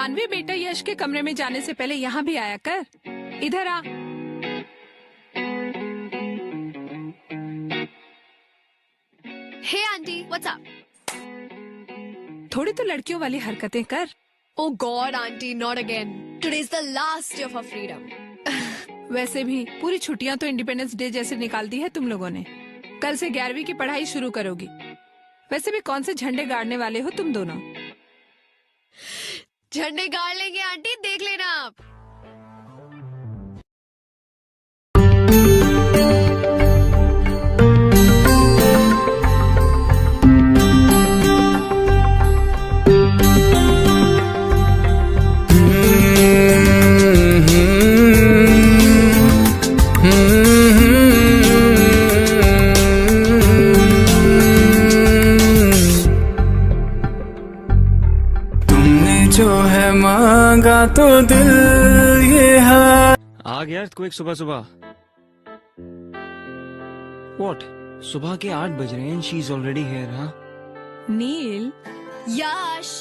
सानवी बेटा, यश के कमरे में जाने से पहले यहाँ भी आया कर। इधर आ। हे आंटी, व्हाट्स अप? थोड़ी तो लड़कियों वाली हरकतें कर। Oh God, auntie, not again. Today's the last day of our freedom. वैसे भी पूरी छुट्टियां तो इंडिपेंडेंस डे जैसे निकाल दी है तुम लोगों ने। कल से 11वीं की पढ़ाई शुरू करोगी। वैसे भी कौन से झंडे गाड़ने वाले हो तुम दोनों? झंडे गाड़ लेंगे आंटी, देख लेना आप। जो है मांगा तो दिल ये है। आ गया कोई सुबह सुबह। What? सुबह के 8 बज रहे हैं। She is already here. हाँ नील। यश,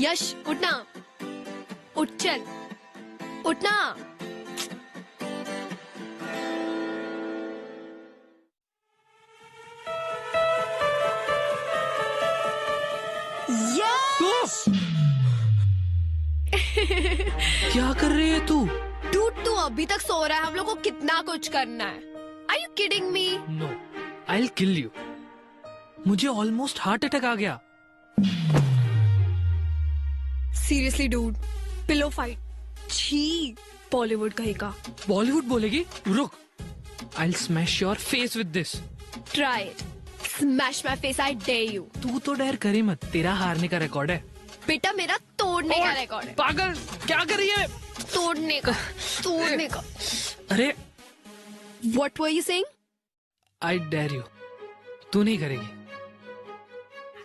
यश उठना, उठ चल, उठना। यश! क्या कर रही है तू? डूड, तू अभी तक सो रहा है। हम लोग को कितना कुछ करना है। Are you kidding me? No, I'll kill you. मुझे ऑलमोस्ट हार्ट अटैक आ गया। Seriously, dude. Pillow fight. छी, बॉलीवुड कहीं का। बॉलीवुड बोलेगी? रुक, I'll smash your face with this. Try it. Smash my face, I dare you. तू तो डर करी मत, तेरा हारने का रिकॉर्ड है। बेटा, मेरा तोड़ने का रिकॉर्ड है। पागल, क्या कर रही है? तोड़ने का, तोड़ने का। अरे, What were you saying? I dare you. तू नहीं करेगी।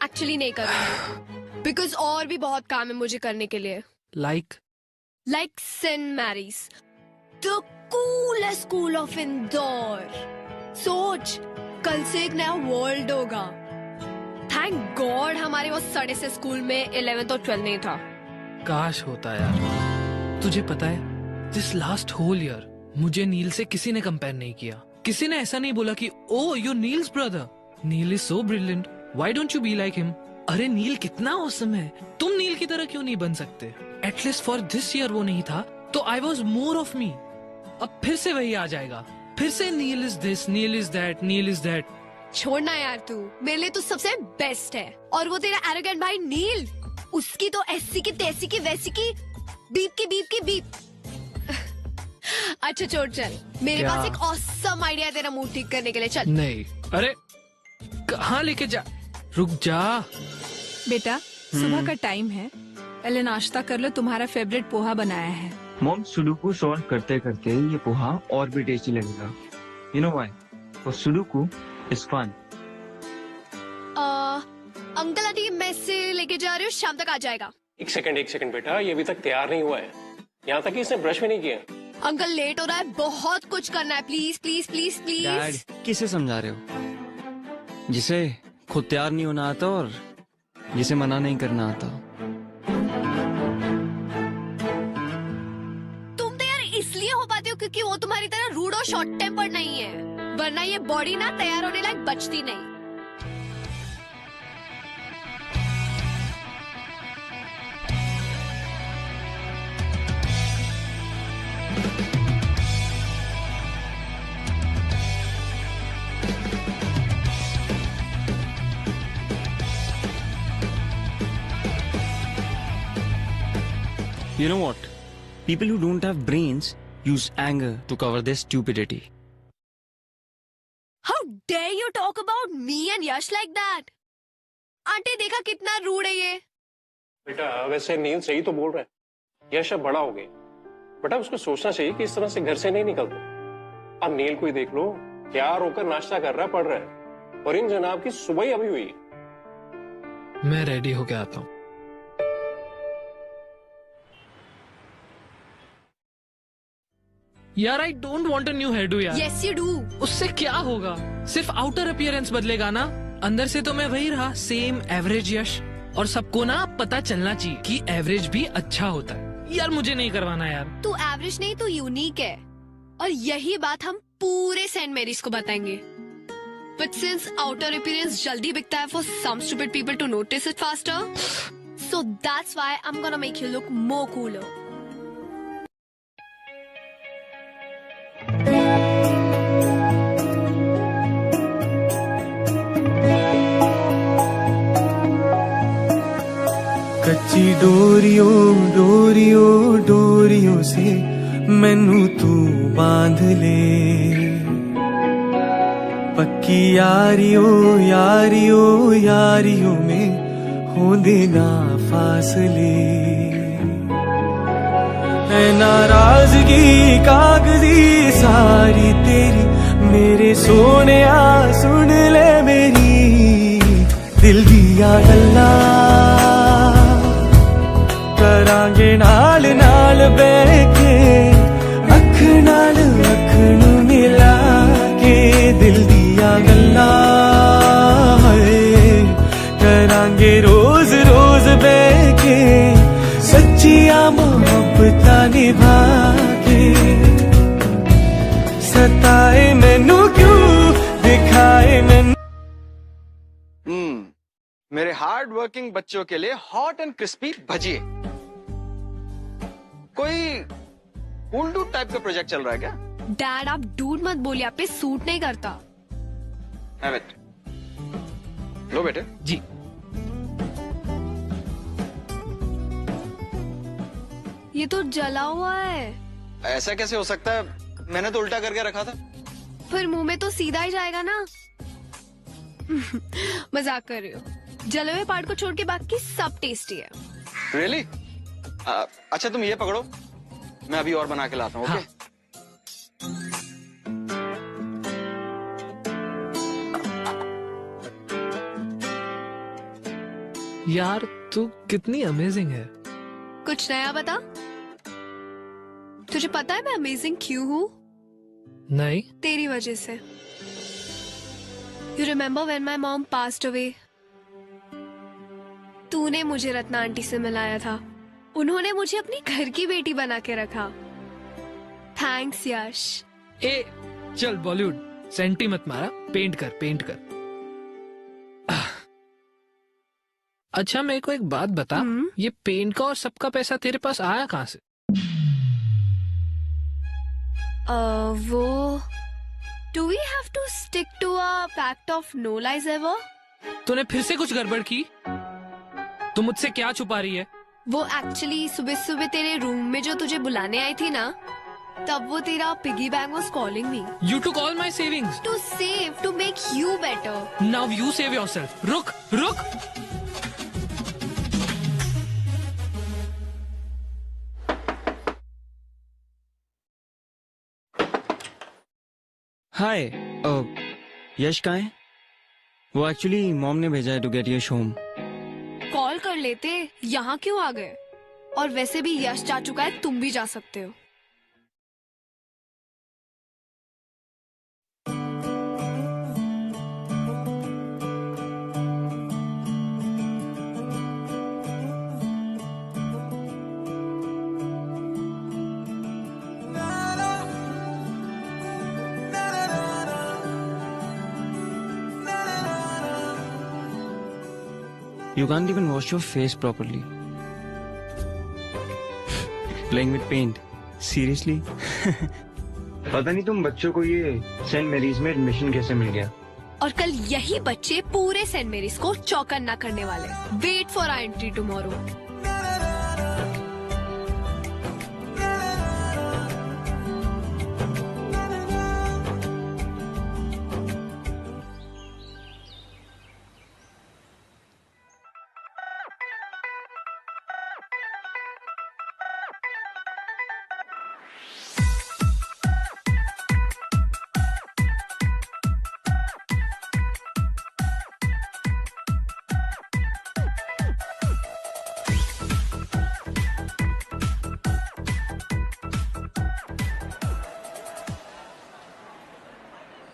Actually नहीं करूँगी। Because और भी बहुत काम है मुझे करने के लिए। Like St. Mary's, the coolest school of Indore. सोच, कल से एक नया वर्ल्ड होगा। थैंक गॉड हमारे वो सड़े से स्कूल में 11th और 12th नहीं था। काश होता यार। तुझे पता है, दिस लास्ट होल ईयर मुझे नील से किसी ने कंपेयर नहीं किया। किसी ने ऐसा नहीं बोला कि oh you Neil's brother, Neil is so brilliant, why don't you be like him. अरे नील कितना ऑसम है, तुम नील की तरह क्यों नहीं बन सकते? एटलीस्ट फॉर दिस ईयर वो नहीं था तो I was more of me. अब फिर से वही आ जाएगा, फिर से Neil is this, Neil is that, Neil is that. छोड़ना यार, तू मेरे लिए तो सबसे बेस्ट है। और वो तेरा एरोगेंट भाई नील, उसकी तो ऐसी की तैसी की वैसी की बीप की बीप। अच्छा छोड़, चल मेरे क्या? पास एक ऑसम आइडिया है तेरा मूड ठीक करने के लिए। चल। नहीं, अरे कहाँ लेके जा, रुक जा। बेटा, सुबह का टाइम है, पहले नाश्ता कर लो। तुम्हारा फेवरेट पोहा बनाया है। मॉम, सुडोकू सॉल्व करते करते ये पोहा और भी टेस्टी लगेगा। You know why? For sudoku is fun. Uncle aunty मैं से लेके जा रही हूँ, शाम तक आ जाएगा। एक सेकंड बेटा, ये अभी तक तैयार नहीं हुआ है। यहाँ तक कि इसने ब्रश भी नहीं किया। अंकल लेट हो रहा है, बहुत कुछ करना है। Please please please dad, please. किसे समझा रहे हो? जिसे खुद तैयार नहीं होना आता और जिसे मना नहीं करना आता। तुम तो यार इसलिए हो पाते हो क्योंकि वो तुम्हारी तरह रूड और शॉर्ट टेम्पर नहीं है, वरना ये बॉडी ना तैयार होने लायक बचती नहीं। You know what? People who don't have brains use anger to cover their stupidity. How dare you talk about me and Yash like that? Aunty देखा कितना रूड है ये। बेटा वैसे नील सही तो बोल रहा है। यश अब बड़ा हो गया, बेटा उसको सोचना चाहिए कि इस तरह से घर से नहीं निकलते। अब नील को ही देख लो, तैयार होकर नाश्ता कर रहा है, पढ़ रहा है, और इन जनाब की सुबह ही अभी हुई है। मैं रेडी होके आता हूँ। यार I don't want a new hairdo यार। Yes you do. उससे क्या होगा? सिर्फ आउटर अपीयरेंस बदलेगा ना, अंदर से तो मैं वही रहा, सेम एवरेज यश। और सबको ना पता चलना चाहिए कि एवरेज भी अच्छा होता है। यार मुझे नहीं करवाना यार। तू एवरेज नहीं, तू यूनिक है, और यही बात हम पूरे सेंट मेरीज को बताएंगे। But since outer appearance जल्दी बिकता है for some stupid people to notice it faster, so that's why I'm gonna make you look more cooler. कच्ची डोरियों डोरियों डोरियों से मैनू तू बांध ले, पक्की यारियों यारियों यारियों में हो देना फासले। है नाराजगी कागजी सारी तेरी, मेरे सोने सुन ले मेरी दिल दिया गल्ला, करांगे नाल नाल बैठे अख नाल अख नू मिला के, दिल दिया गल्ला करांगे रोज रोज बैठे सच्चिया मोहब्बता निभा के। सताए मैनू क्यों दिखाए मैनू। मेरे हार्ड वर्किंग बच्चों के लिए हॉट एंड क्रिस्पी भजिए। कोई उल्लू टाइप का प्रोजेक्ट चल रहा है क्या? डैड आप डूड मत बोलिए, आप पे सूट नहीं करता। Have it. लो बेटे। जी। ये तो जला हुआ है। ऐसा कैसे हो सकता है? मैंने तो उल्टा करके रखा था। फिर मुंह में तो सीधा ही जाएगा ना। मजाक कर रही हो। जले हुए पार्ट को छोड़ के बाकी सब टेस्टी है। Really? अच्छा तुम ये पकड़ो, मैं अभी और बना के लाता हूँ। ओके? यार तू कितनी अमेजिंग है। कुछ नया बता। तुझे पता है मैं अमेजिंग क्यों हूँ? नहीं। तेरी वजह से। You remember when my mom passed away? तूने मुझे रत्ना आंटी से मिलाया था। उन्होंने मुझे अपनी घर की बेटी बना के रखा। थैंक्स यश। ए चल बॉलीवुड सेंटी मत मारा, पेंट कर पेंट कर। अच्छा मेरे को एक बात बता, ये पेंट का और सबका पैसा तेरे पास आया कहाँ से? वो do we have to stick to a pact of no lies ever? तूने फिर से कुछ गड़बड़ की? तू मुझसे क्या छुपा रही है? वो एक्चुअली सुबह सुबह तेरे रूम में जो तुझे बुलाने आई थी ना, तब वो तेरा piggy bank was calling me. You took all my savings. To save, to make you better. Now you save yourself. रुक रुक। हाय, यश कहाँ है? वो एक्चुअली मॉम ने भेजा है to get Yash home. Call कर लेते, यहाँ क्यों आ गए? और वैसे भी यश जा चुका है, तुम भी जा सकते हो। You can't even wash your face properly. Playing with paint. Seriously? पता नहीं तुम बच्चों को ये सेंट मैरीज में एडमिशन कैसे मिल गया? और कल यही बच्चे पूरे सेंट मेरीज को चौकन्ना करने वाले। Wait for our entry tomorrow.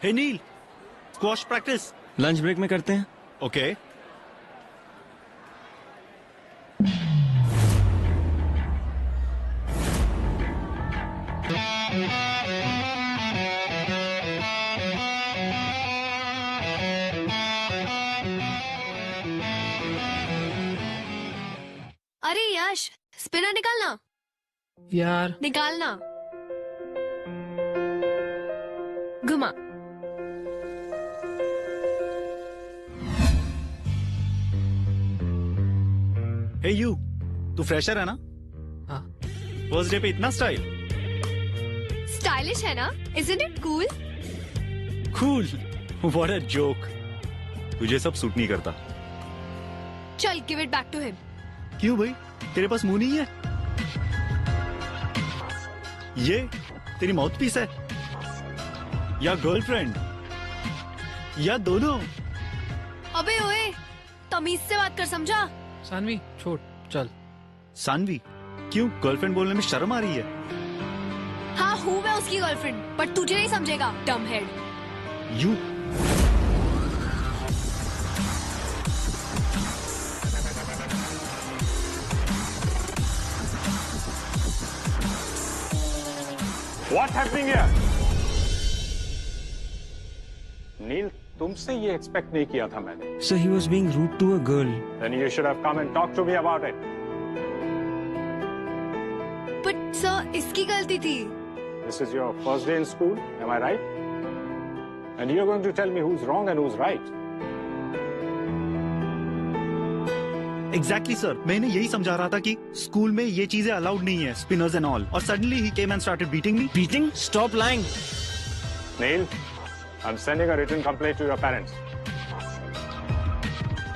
Hey Neel, squash practice lunch break में करते हैं। ओके। अरे यश, स्पिनर निकालना, यार निकालना। घुमा। हे यू, तू फ्रेशर है ना? हाँ। फर्स्ट डे पे इतना स्टाइल? स्टाइलिश है ना? Isn't it cool? Cool, what a joke. तुझे सब सूट नहीं करता। चल, give it back to him. क्यों भाई, तेरे पास मुंह नहीं है? ये तेरी माउथ पीस है या गर्लफ्रेंड या दोनों? अबे ओए, तमीज से बात कर, समझा? सानवी छोड़, चल। सानवी, क्यों गर्लफ्रेंड बोलने में शर्म आ रही है? हाँ, हूँ मैं उसकी गर्लफ्रेंड, पर तुझे नहीं समझेगा, डम head. You What's happening here? नील, तुमसे ये एक्सपेक्ट नहीं किया था मैंने। So he was being rude to a girl. Then you should have come and talked to me about it. But sir, इसकी गलती थी। This is your first day in school, am I right? And you're going to tell me who's wrong and who's right. Exactly sir, मैंने यही समझा रहा था कि school में ये चीजें अलाउड नहीं है, स्पिनर्स एंड ऑल, और suddenly he came and started beating me. Beating? Stop lying. Neil, I'm sending a written complaint to your parents.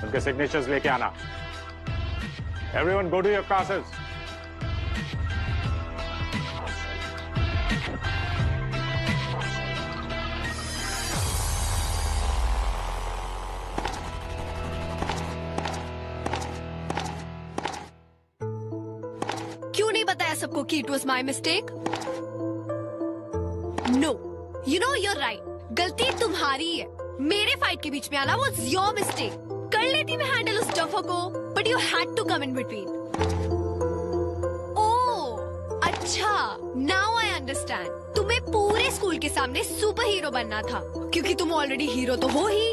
उनके signatures लेके आना। Everyone go to your classes. क्यों नहीं बताया सबको कि it was my mistake? No, you know you're right. गलती तुम्हारी है। मेरे फाइट के बीच में आना was your mistake. कर लेती मैं हैंडल उस डफर को, but you had to come in between. ओह, अच्छा, now I understand. तुम्हें पूरे स्कूल के सामने सुपर हीरो बनना था, क्योंकि तुम ऑलरेडी हीरो तो हो ही।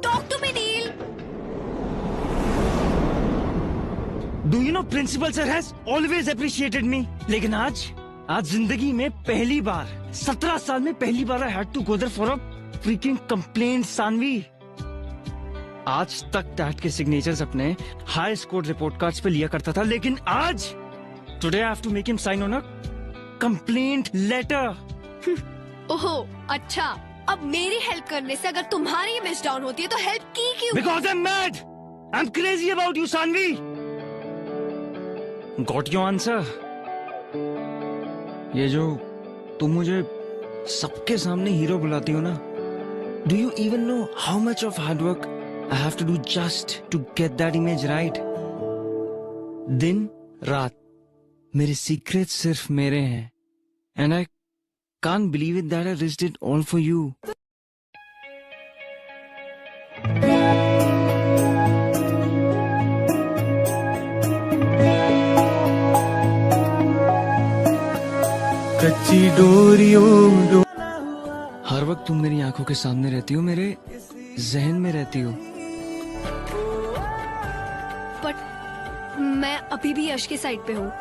Talk to me, Neil. Do you know principal sir has always appreciated me? लेकिन आज जिंदगी में पहली बार 17 साल में पहली बार I had to go there for a freaking complaint, Saanvi. आज तक डैड के सिग्नेचर्स अपने हाई स्कोर रिपोर्ट कार्ड्स पे लिया करता था, लेकिन आज today I have to make him sign on a complaint letter. ओहो, अच्छा, अब मेरी हेल्प करने से अगर तुम्हारी इमेज डाउन होती है तो हेल्प की क्यों? Because I'm mad. I'm crazy about you, Sanvi. Got your answer? ये जो तुम मुझे सबके सामने हीरो बुलाती हो ना, Do you even know how much of hard work I have to do just to get that image right? दिन रात मेरे सीक्रेट सिर्फ मेरे हैं, and I can't believe it that I risked it all for you. कच्ची डोरियों हर वक्त तुम मेरी आंखों के सामने रहती हो, मेरे जहन में रहती हो। बट मैं अभी भी यश के साइड पे हूँ।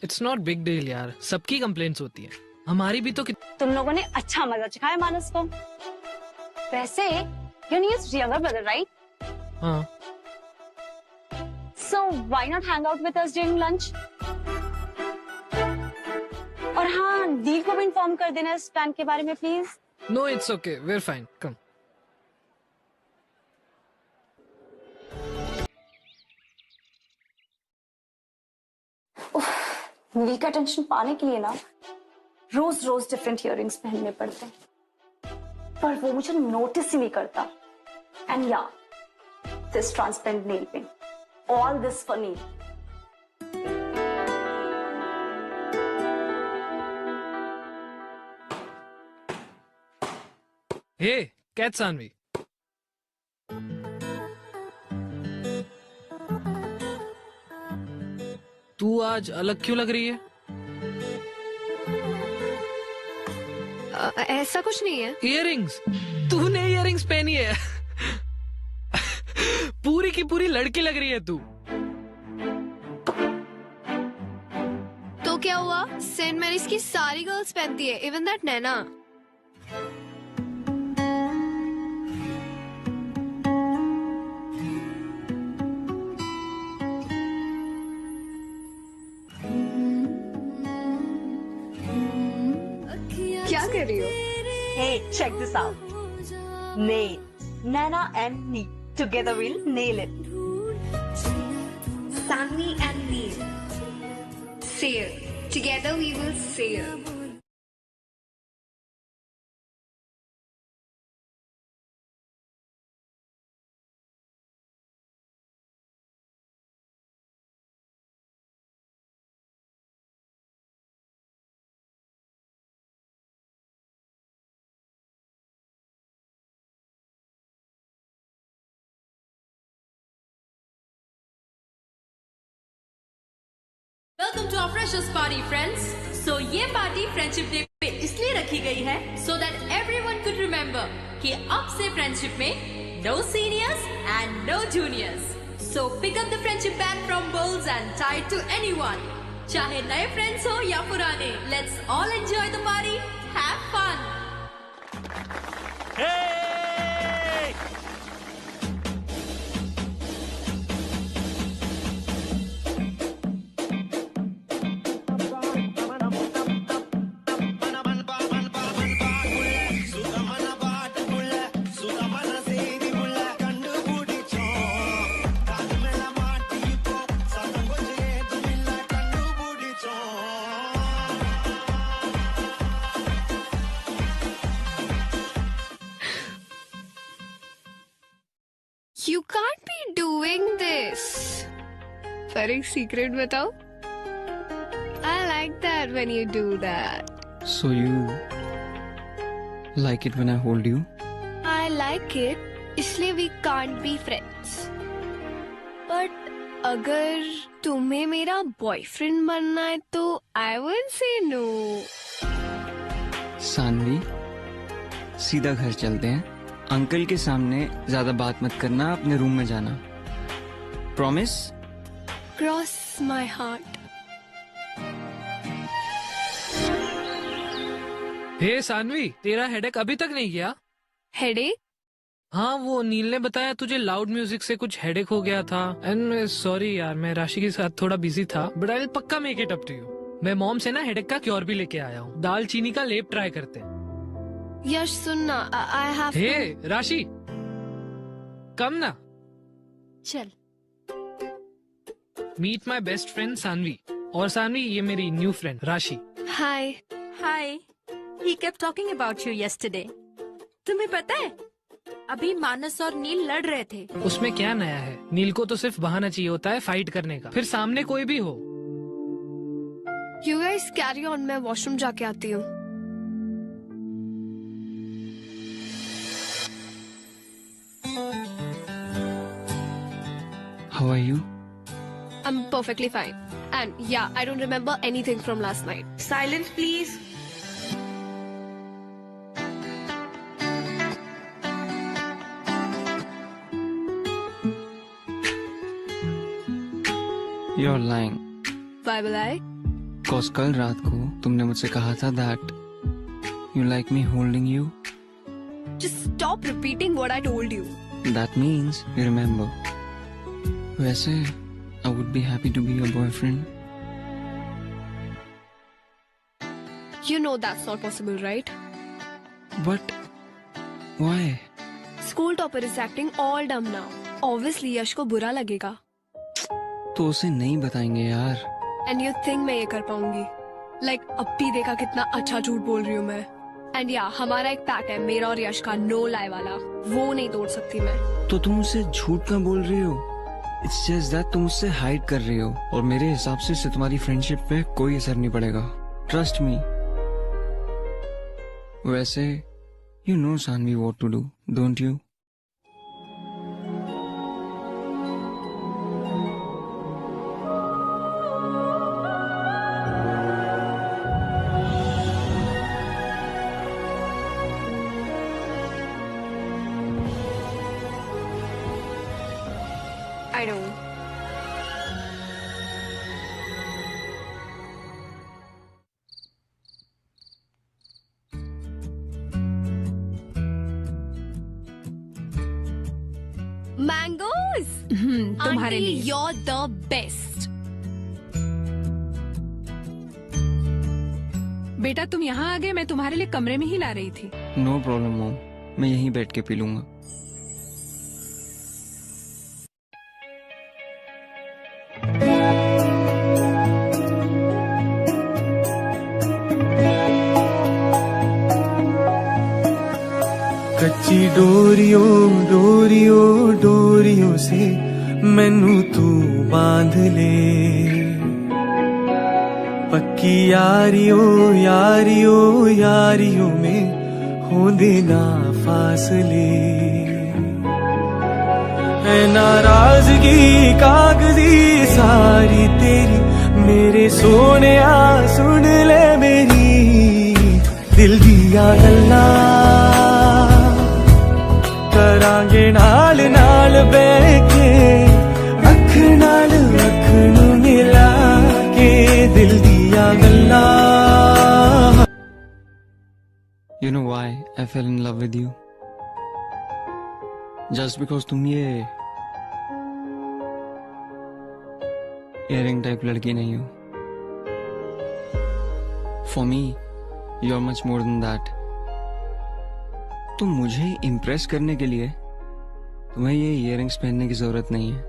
इट्स नॉट बिग डील यार, सबकी कंप्लेंट्स होती है, हमारी भी तो तुम लोगों ने अच्छा मजा चखाया मानस को। वैसे your Neil's younger brother, right? हाँ। So why not hang out with us during lunch? और हाँ, नील को भी इन्फॉर्म कर देना इस प्लान के बारे में please. No it's okay, we are fine, come. Neil का टेंशन पाने के लिए ना रोज रोज डिफरेंट इयररिंग्स पहनने पड़ते हैं, पर वो मुझे नोटिस ही नहीं करता। एंड या this transparent nail paint, all this for Neel. Hey catch Sanvi, तू आज अलग क्यों लग रही है? ऐसा कुछ नहीं है। इयररिंग्स, तूने इयररिंग्स पहनी है। पूरी की पूरी लड़की लग रही है तू। तो क्या हुआ? सेंट मैरीज की सारी गर्ल्स पहनती है, इवन दैट नैना। क्या कर रही हो? Hey, check this out. Nail. Nana and Neil. Together we'll nail it. Sunny and Neil. Sail. Together we will sail. Welcome to our freshers party friends. So ये party friendship day पे इसलिए रखी गई है so that everyone could remember कि अब से friendship में no seniors and no juniors. So pick up the friendship band from bowls and tie to anyone, चाहे नए फ्रेंड्स हो या पुराने। Let's all enjoy the party, have fun. You can't be doing this. पर एक secret बताओ? I like that when you do that. So you like it when I hold you? I like it, इसलिए we can't be friends. But अगर तुम्हें मेरा boyfriend बनना है तो I won't say no. Saanvi, सीधा घर चलते हैं। अंकल के सामने ज्यादा बात मत करना, अपने रूम में जाना। प्रॉमिस? Cross my heart. हे सानवी, तेरा हेडेक अभी तक नहीं गया? Headache? हाँ, वो नील ने बताया तुझे लाउड म्यूजिक से कुछ हेडेक हो गया था। एंड सॉरी यार, मैं राशि के साथ थोड़ा बिजी था, बट आई विल पक्का make it up to you. मैं मॉम से ना हेडेक का क्योर भी लेके आया हूँ। दाल चीनी का लेप ट्राई करते हैं। यश सुनना, I have to... हे राशि, कम ना। चल। Meet my best friend Sanvi. और सानवी, ये मेरी new friend Rashi. Hi. Hi. He kept talking about you yesterday. तुम्हें पता है, अभी मानस और नील लड़ रहे थे। उसमें क्या नया है? नील को तो सिर्फ बहाना चाहिए होता है फाइट करने का, फिर सामने कोई भी हो। You guys carry on, मैं वॉशरूम जाके आती हूँ। How are you? I'm perfectly fine. And yeah, I don't remember anything from last night. Silence please. You're lying. Why will I? Cause कल रात को तुमने मुझसे कहा था that you like me holding you. Just stop repeating what I told you. That means you remember. वैसे I would be happy to be your boyfriend. You know that's not possible, right? But why? School topper is acting all dumb now. Obviously यश को बुरा लगेगा. तो उसे नहीं बताएंगे यार. And you think मैं ये कर पाऊंगी? Like अब भी देखा कितना अच्छा झूठ बोल रही हूँ मैं. And yeah, हमारा एक पैक्ट है, मेरा और यश का no lie वाला. वो नहीं तोड़ सकती मैं. तो तुम मुझसे झूठ क्यों बोल रही हो? It's just that तुम मुझसे हाइड कर रही हो और मेरे हिसाब से इससे तुम्हारी फ्रेंडशिप पे कोई असर नहीं पड़ेगा. Trust me. वैसे you know Sanvi what to do, don't you? I don't. Mangoes. तुम्हारे Auntie, लिए you're the best. बेटा तुम यहाँ आ गए, मैं तुम्हारे लिए कमरे में ही ला रही थी। नो प्रॉब्लम मॉम, मैं यहीं बैठ के पी लूंगा। कच्ची डोरियों डोरियों डोरियों से मैनू तू बांध ले, पक्की यारियों यारियों यारियों में हो देना फासले। है नाराजगी कागजी सारी तेरी, मेरे सोने सुन ले मेरी दिल दिया गल्ला, करांगे नाल नाल बैके अख नाल अख नू मिला के दिल दिया गल्ला। You know why I fell in love with you? Just because तुम ये इयरिंग टाइप लड़की नहीं हो। For me, you are much more than that. तो मुझे इम्प्रेस करने के लिए तुम्हें ये इयरिंग्स पहनने की जरूरत नहीं है।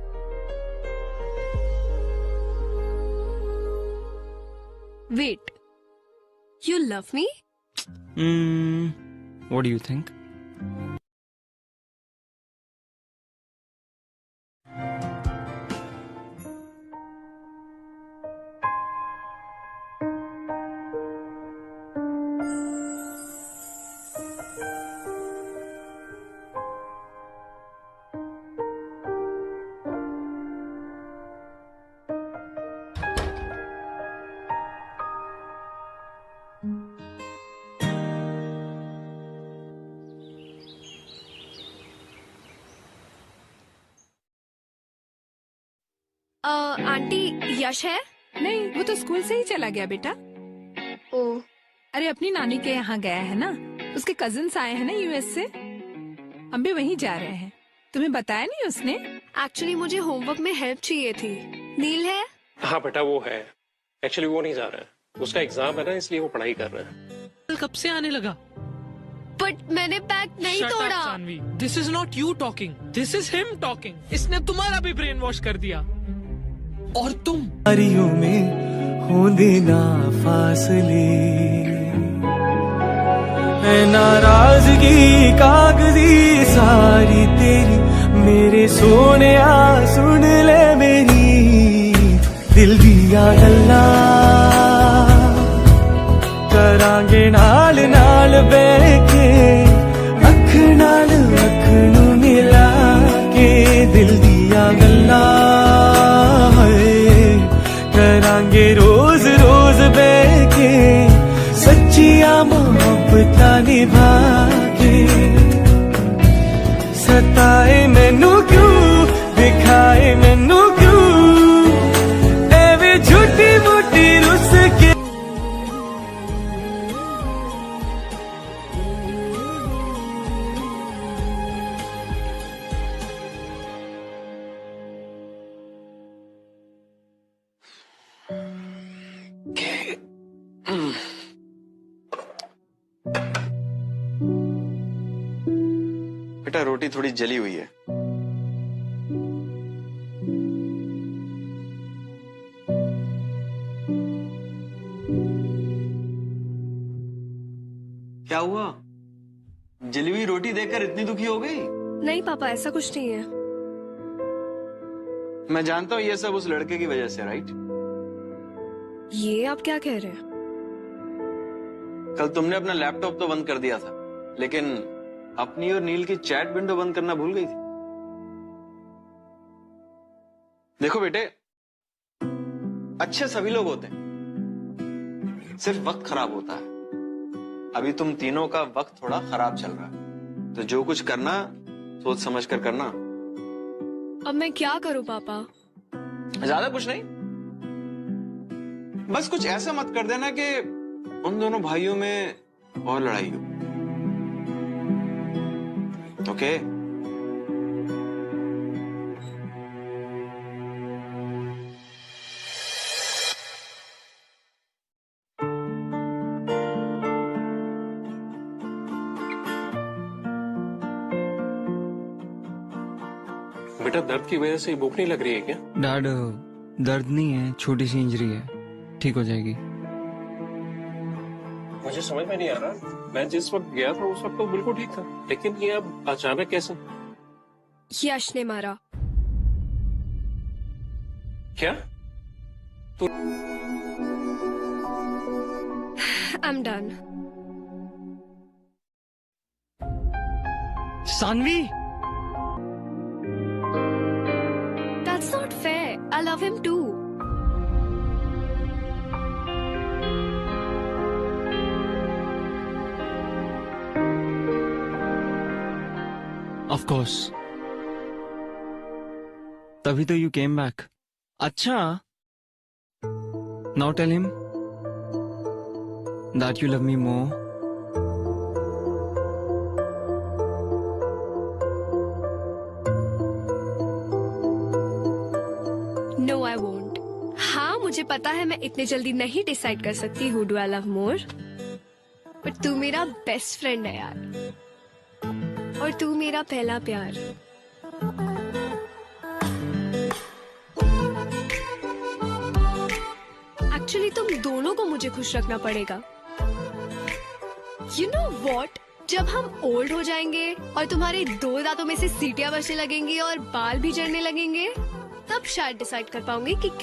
Wait, you love me? What do you think? Aunty Yash है? नहीं, वो तो स्कूल से ही चला गया बेटा। ओ, अरे अपनी नानी के यहाँ गया है ना, उसके कजिन्स आए हैं ना यूएस से, हम भी वहीं जा रहे हैं। तुम्हें बताया नहीं उसने? एक्चुअली मुझे होमवर्क में हेल्प चाहिए थी। नील है? हाँ बेटा वो है, एक्चुअली वो नहीं जा रहा है, उसका एग्जाम है ना, इसलिए वो पढ़ाई कर रहा है। कब से आने लगा? बट मैंने पैक नहीं Shut up, तोड़ा। Saanvi. This is not you talking. This is him talking. इसने तुम्हारा भी ब्रेन वॉश कर दिया। और तुम यारियों में हो देना फासले। है नाराजगी कागजी सारी तेरी, मेरे सोने सुन ले मेरी दिल दिया गल्ला, करांगे नाल नाल बैके अख नाल अख नू मिला के दिल दिया गल्ला। करांगे रोज रोज बैके सच्चिया मोहब्बत निभा के, सताए मैनू क्यों दिखाए मैनू क्यों एवे झूठी मोटी रुस के। बेटा रोटी थोड़ी जली हुई है। क्या हुआ? जली हुई रोटी देखकर इतनी दुखी हो गई? नहीं पापा, ऐसा कुछ नहीं है। मैं जानता हूं ये सब उस लड़के की वजह से, राइट? ये आप क्या कह रहे हैं? कल तुमने अपना लैपटॉप तो बंद कर दिया था, लेकिन अपनी और नील की चैट विंडो बंद करना भूल गई थी। देखो बेटे, अच्छे सभी लोग होते हैं, सिर्फ वक्त खराब होता है। अभी तुम तीनों का वक्त थोड़ा खराब चल रहा है, तो जो कुछ करना सोच समझ कर करना। अब मैं क्या करूं पापा? ज्यादा कुछ नहीं, बस कुछ ऐसा मत कर देना कि उन दोनों भाइयों में और लड़ाई हो। ओके? बेटा दर्द की वजह से भूख नहीं लग रही है क्या? डैड, दर्द नहीं है, छोटी सी इंजरी है, ठीक हो जाएगी। मुझे समझ में नहीं आ रहा, मैं जिस वक्त गया था उस वक्त तो बिल्कुल ठीक था, लेकिन ये अब अचानक कैसे? यश ने मारा। क्या? I'm done. Sanvi, That's not fair. I love him too. Of course, तभी तो यू केम बैक। अच्छा, now tell him that you love me more. No, I won't. हाँ, मुझे पता है मैं इतने जल्दी नहीं डिसाइड कर सकती who do I love more. पर तू मेरा बेस्ट फ्रेंड है यार, और तू मेरा पहला प्यार। एक्चुअली तुम दोनों को मुझे खुश रखना पड़ेगा। You know what? जब हम ओल्ड हो जाएंगे और तुम्हारे 2 दांतों में से सीटियां बचने लगेंगी और बाल भी झड़ने लगेंगे, तब शायद डिसाइड कर पाऊंगी कि